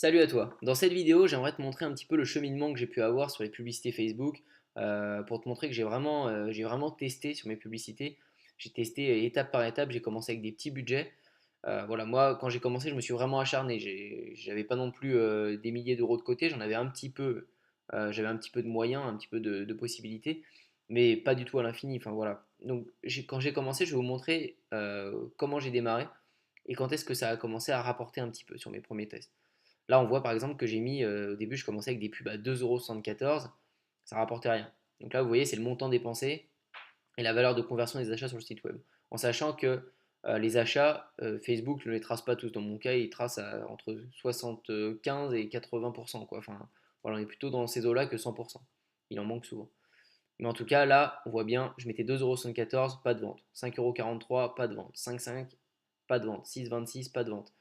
Salut à toi. Dans cette vidéo, j'aimerais te montrer un petit peu le cheminement que j'ai pu avoir sur les publicités Facebook pour te montrer que j'ai vraiment testé sur mes publicités. J'ai testé étape par étape. J'ai commencé avec des petits budgets. Voilà, moi, quand j'ai commencé, je me suis vraiment acharné. J'avais pas non plus des milliers d'euros de côté. J'en avais un petit peu. J'avais un petit peu de moyens, un petit peu de possibilités, mais pas du tout à l'infini. Enfin voilà. Donc quand j'ai commencé, je vais vous montrer comment j'ai démarré et quand est-ce que ça a commencé à rapporter un petit peu sur mes premiers tests. Là, on voit par exemple que j'ai mis, au début, je commençais avec des pubs à 2,74 €, ça rapportait rien. Donc là, vous voyez, c'est le montant dépensé et la valeur de conversion des achats sur le site web. En sachant que les achats, Facebook ne les trace pas tous. Dans mon cas, il trace entre 75 et 80%, quoi. Enfin, voilà, on est plutôt dans ces eaux-là que 100%. Il en manque souvent. Mais en tout cas, là, on voit bien, je mettais 2,74 €, pas de vente. 5,43 €, pas de vente. 5,5, pas de vente. 6,26, pas de vente.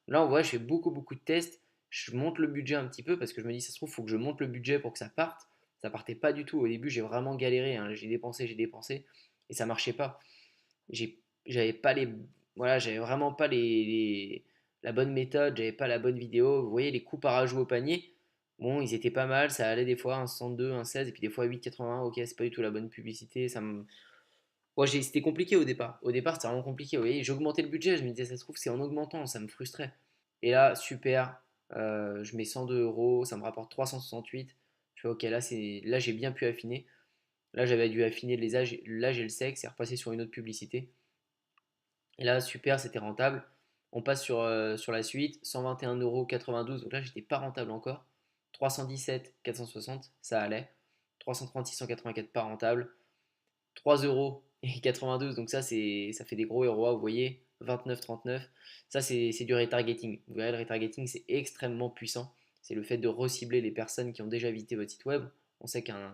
Là, on voit, je fais beaucoup de tests. Je monte le budget un petit peu parce que je me dis, ça se trouve, il faut que je monte le budget pour que ça parte. Ça partait pas du tout. Au début, j'ai vraiment galéré, hein. J'ai dépensé et ça marchait pas. J'avais pas les, voilà, j'avais vraiment pas la bonne méthode, j'avais pas la bonne vidéo. Vous voyez, les coups par ajout au panier, bon, ils étaient pas mal, ça allait des fois un 62, un 16, et puis des fois 8,81. Ok, c'est pas du tout la bonne publicité. Ouais, c'était compliqué au départ. Au départ, c'était vraiment compliqué. Vous voyez, j'augmentais le budget, je me disais, ça se trouve, c'est en augmentant, ça me frustrait. Et là, super, je mets 102 euros, ça me rapporte 368. Je fais, ok, là j'ai bien pu affiner. Là, j'avais dû affiner les âges. Là, j'ai le sexe, c'est repassé sur une autre publicité. Et là, super, c'était rentable. On passe sur la suite, 121,92 €. Donc là, j'étais pas rentable encore. 317, 460, ça allait. 336, 184, pas rentable. 3,92 €. Donc ça fait des gros ROI, vous voyez. 29,39. Ça, c'est du retargeting. Vous verrez, le retargeting, c'est extrêmement puissant. C'est le fait de recibler les personnes qui ont déjà visité votre site web. On sait qu'un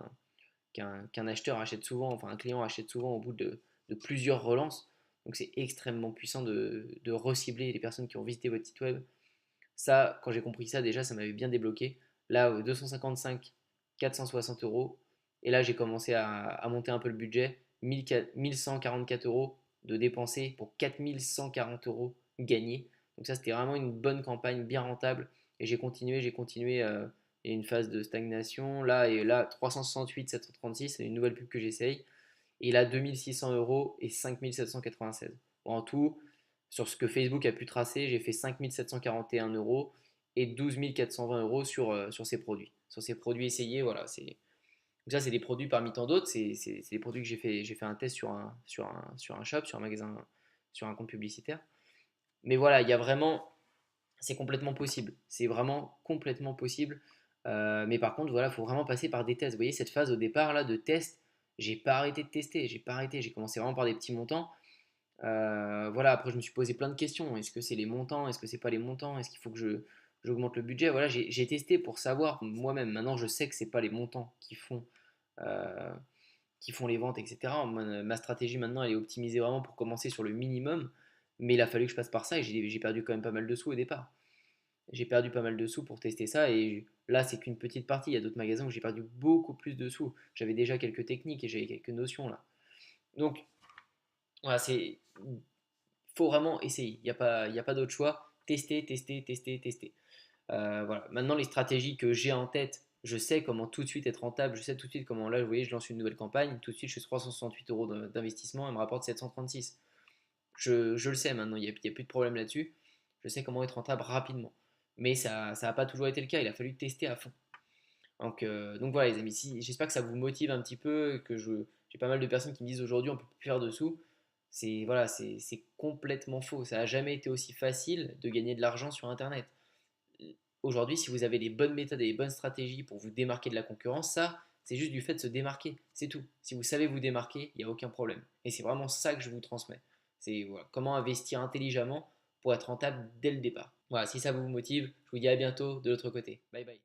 acheteur achète souvent, enfin un client achète souvent au bout de plusieurs relances. Donc c'est extrêmement puissant de recibler les personnes qui ont visité votre site web. Ça, quand j'ai compris ça, déjà, ça m'avait bien débloqué. Là, 255, 460 euros. Et là, j'ai commencé à monter un peu le budget. 1144 euros de dépenser pour 4140 euros gagnés. Donc ça, c'était vraiment une bonne campagne, bien rentable. Et j'ai continué. Il y a une phase de stagnation. Là, et là, 368, 736, c'est une nouvelle pub que j'essaye. Et là, 2600 euros et 5796. Bon, en tout, sur ce que Facebook a pu tracer, j'ai fait 5741 euros et 12 420 euros sur ces produits. Sur ces produits essayés, voilà. Donc ça, c'est des produits parmi tant d'autres. C'est des produits que j'ai fait un test sur un shop, sur un magasin, sur un compte publicitaire. Mais voilà, il y a vraiment, c'est complètement possible. C'est vraiment complètement possible. Mais par contre, voilà, il faut vraiment passer par des tests. Vous voyez, cette phase au départ là de test, j'ai pas arrêté de tester, j'ai pas arrêté. J'ai commencé vraiment par des petits montants. Voilà, après je me suis posé plein de questions. Est-ce que c'est les montants? Est-ce que c'est pas les montants? Est-ce qu'il faut que j'augmente le budget? Voilà, j'ai testé pour savoir moi-même. Maintenant, je sais que c'est pas les montants euh, qui font les ventes, etc. Ma stratégie maintenant, elle est optimisée vraiment pour commencer sur le minimum. Mais il a fallu que je passe par ça et j'ai perdu quand même pas mal de sous au départ. J'ai perdu pas mal de sous pour tester ça et là c'est qu'une petite partie. Il y a d'autres magasins où j'ai perdu beaucoup plus de sous. J'avais déjà quelques techniques et j'avais quelques notions là. Donc voilà, faut vraiment essayer. Il y a pas d'autre choix. Tester, tester, tester, tester. Voilà. Maintenant les stratégies que j'ai en tête, je sais comment tout de suite être rentable. Je sais tout de suite comment là, vous voyez, je lance une nouvelle campagne. Tout de suite je suis 368 euros d'investissement. Elle me rapporte 736. Je le sais maintenant. Il y a plus de problème là-dessus. Je sais comment être rentable rapidement. Mais ça n'a pas toujours été le cas. Il a fallu tester à fond. Donc voilà les amis, j'espère que ça vous motive un petit peu, j'ai pas mal de personnes qui me disent aujourd'hui on peut plus faire de sous. C'est complètement faux. Ça n'a jamais été aussi facile de gagner de l'argent sur Internet. Aujourd'hui, si vous avez les bonnes méthodes et les bonnes stratégies pour vous démarquer de la concurrence, ça, c'est juste du fait de se démarquer. C'est tout. Si vous savez vous démarquer, il n'y a aucun problème. Et c'est vraiment ça que je vous transmets. C'est voilà, comment investir intelligemment pour être rentable dès le départ. Voilà, si ça vous motive, je vous dis à bientôt de l'autre côté. Bye bye.